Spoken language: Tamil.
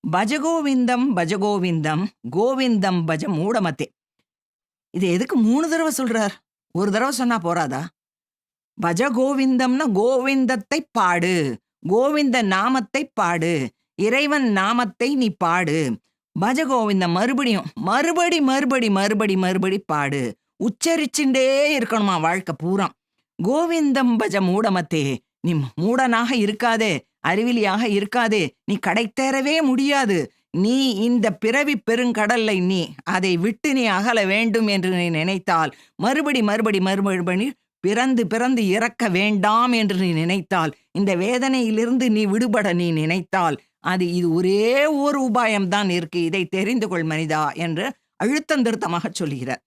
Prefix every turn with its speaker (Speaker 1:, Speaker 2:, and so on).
Speaker 1: பஜகோவிந்தம் பஜகோவிந்தம் கோவிந்தம் பஜ மூடமத்தே. இது எதுக்கு 3 தடவை சொல்றார்? ஒரு தடவை சொன்னா போறாதா? பஜகோவிந்தம்னா கோவிந்தத்தை பாடு, கோவிந்த நாமத்தை பாடு, இறைவன் நாமத்தை நீ பாடு. பஜகோவிந்தம் மறுபடியும் மறுபடி மறுபடி மறுபடி மறுபடி பாடு. உச்சரிச்சுட்டே இருக்கணுமா வாழ்க்கை பூரா. கோவிந்தம் பஜ மூடமத்தே. நீ மூடனாக இருக்காதே, அறிவிலியாக இருக்காதே, நீ கடை தேரவே முடியாது. நீ இந்த பிறவி பெருங்கடல்ல நீ அதை விட்டு நீ அகல வேண்டும் என்று நீ நினைத்தால், மறுபடி மறுபடி மறுபடி பிறந்து பிறந்து இறக்க வேண்டாம் என்று நீ நினைத்தால், இந்த வேதனையிலிருந்து நீ விடுபட நீ நினைத்தால், இது ஒரே ஒரு உபாயம்தான் இருக்கு, இதை தெரிந்து கொள் மனிதா என்று அழுத்தந்திருத்தமாக சொல்கிறார்.